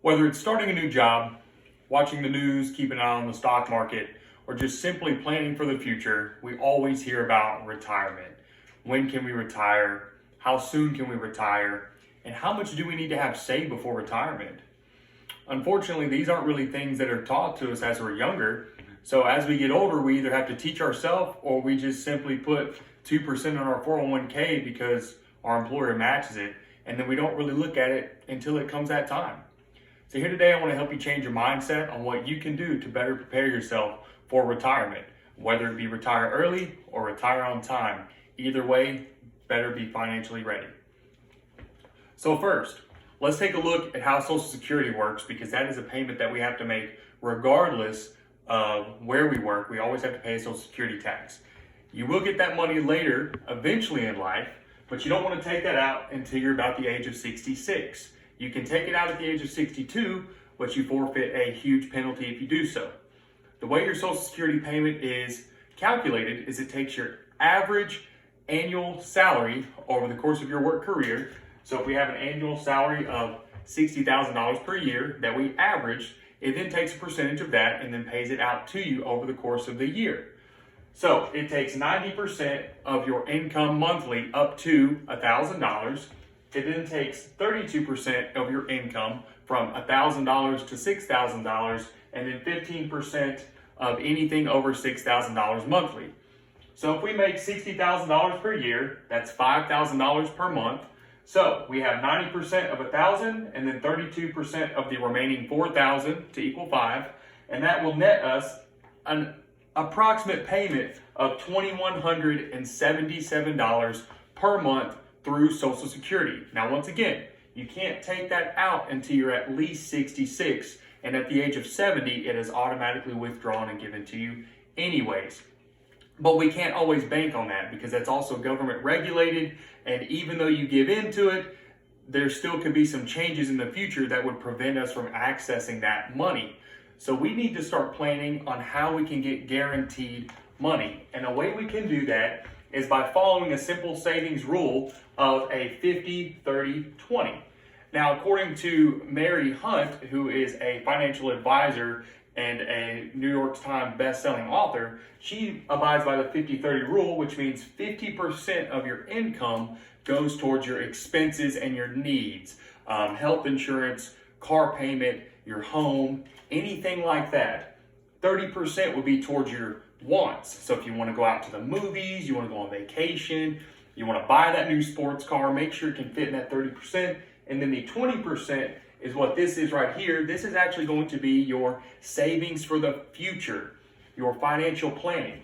Whether it's starting a new job, watching the news, keeping an eye on the stock market, or just simply planning for the future, we always hear about retirement. When can we retire? How soon can we retire? And how much do we need to have saved before retirement? Unfortunately, these aren't really things that are taught to us as we're younger. So as we get older, we either have to teach ourselves or we just simply put 2% on our 401k because our employer matches it. And then we don't really look at it until it comes that time. So here today, I want to help you change your mindset on what you can do to better prepare yourself for retirement, whether it be retire early or retire on time. Either way, better be financially ready. So first, let's take a look at how Social Security works, because that is a payment that we have to make regardless of where we work. We always have to pay a Social Security tax. You will get that money later, eventually in life, but you don't want to take that out until you're about the age of 66. You can take it out at the age of 62, but you forfeit a huge penalty if you do so. The way your Social Security payment is calculated is it takes your average annual salary over the course of your work career. So if we have an annual salary of $60,000 per year that we average, it then takes a percentage of that and then pays it out to you over the course of the year. So it takes 90% of your income monthly up to $1,000. It then takes 32% of your income from $1,000 to $6,000, and then 15% of anything over $6,000 monthly. So if we make $60,000 per year, that's $5,000 per month. So we have 90% of 1,000 and then 32% of the remaining 4,000 to equal 5. And that will net us an approximate payment of $2,177 per month through Social Security. Now, once again, you can't take that out until you're at least 66. And at the age of 70, it is automatically withdrawn and given to you anyways. But we can't always bank on that because that's also government regulated. And even though you give into it, there still could be some changes in the future that would prevent us from accessing that money. So we need to start planning on how we can get guaranteed money. And the way we can do that is by following a simple savings rule of a 50-30-20. Now, according to Mary Hunt, who is a financial advisor and a New York Times best-selling author, she abides by the 50-30 rule, which means 50% of your income goes towards your expenses and your needs. Health insurance, car payment, your home, anything like that. 30% would be towards your wants. So if you want to go out to the movies, you want to go on vacation, you want to buy that new sports car, make sure it can fit in that 30%. And then the 20% is what this is right here. This is actually going to be your savings for the future, your financial planning.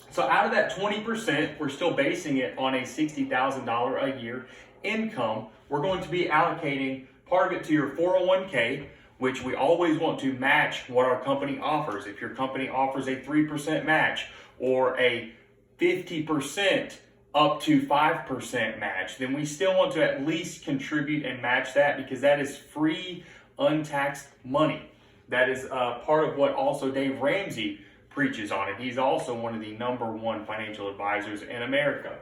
So out of that 20%, we're still basing it on a $60,000 a year income. We're going to be allocating part of it to your 401k, which we always want to match what our company offers. If your company offers a 3% match or a 50% up to 5% match, then we still want to at least contribute and match that, because that is free, untaxed money. That is part of what also Dave Ramsey preaches on it. He's also one of the #1 financial advisors in America.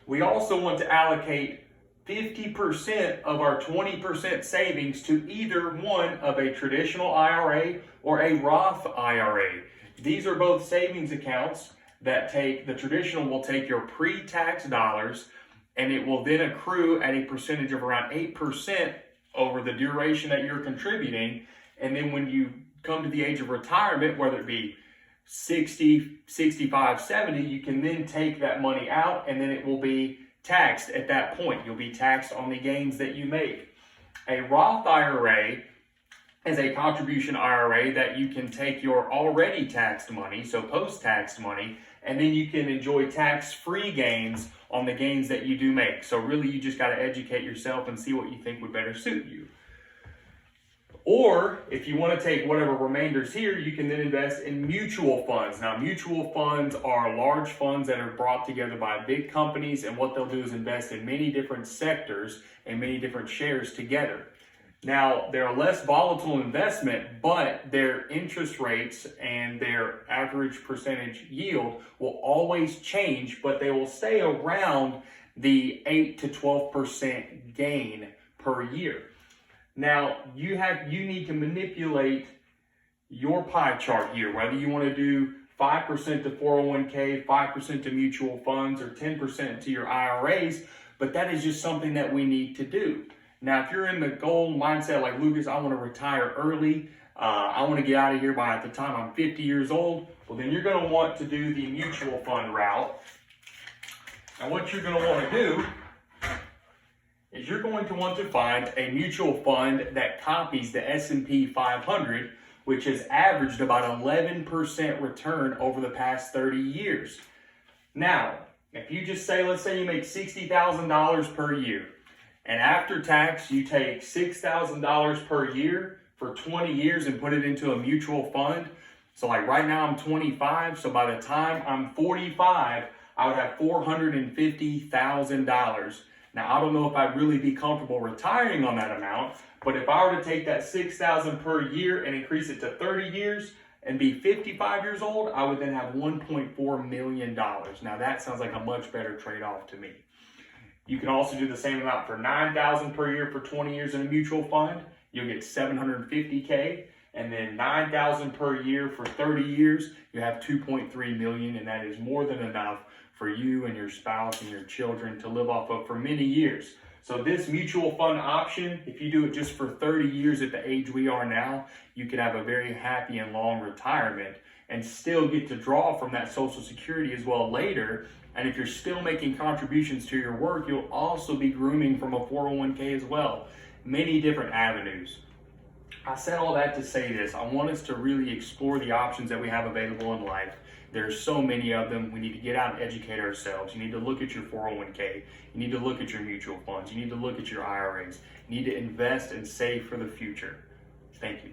We also want to allocate 50% of our 20% savings to either one of a traditional IRA or a Roth IRA. These are both savings accounts that the traditional will take your pre-tax dollars, and it will then accrue at a percentage of around 8% over the duration that you're contributing. And then when you come to the age of retirement, whether it be 60, 65, 70, you can then take that money out, and then it will be taxed at that point. You'll be taxed on the gains that you make. A Roth IRA is a contribution IRA that you can take your already taxed money, so post-taxed money, and then you can enjoy tax-free gains on the gains that you do make. So really, you just got to educate yourself and see what you think would better suit you. Or if you want to take whatever remainders here, you can then invest in mutual funds. Now, mutual funds are large funds that are brought together by big companies, and what they'll do is invest in many different sectors and many different shares together. Now, they're a less volatile investment, but their interest rates and their average percentage yield will always change, but they will stay around the 8 to 12% gain per year. Now, you need to manipulate your pie chart here, whether you want to do 5% to 401k, 5% to mutual funds, or 10% to your IRAs, but that is just something that we need to do. Now, if you're in the goal mindset like Lucas, I want to retire early, I want to get out of here by the time I'm 50 years old, well, then you're going to want to do the mutual fund route. And what you're going to want to do is you're going to want to find a mutual fund that copies the S&P 500, which has averaged about 11% return over the past 30 years. Now, if you just say, let's say you make $60,000 per year, and after tax, you take $6,000 per year for 20 years and put it into a mutual fund. So like right now I'm 25, so by the time I'm 45, I would have $450,000. Now, I don't know if I'd really be comfortable retiring on that amount, but if I were to take that $6,000 per year and increase it to 30 years and be 55 years old, I would then have $1.4 million. Now, that sounds like a much better trade-off to me. You can also do the same amount for $9,000 per year for 20 years in a mutual fund. You'll get $750K, and then $9,000 per year for 30 years, you have $2.3 million, and that is more than enough for you and your spouse and your children to live off of for many years. So this mutual fund option, if you do it just for 30 years at the age we are now, you could have a very happy and long retirement and still get to draw from that Social Security as well later. And if you're still making contributions to your work, you'll also be grooming from a 401k as well. Many different avenues. I said all that to say this. I want us to really explore the options that we have available in life. There's so many of them. We need to get out and educate ourselves. You need to look at your 401k. You need to look at your mutual funds. You need to look at your IRAs. You need to invest and save for the future. Thank you.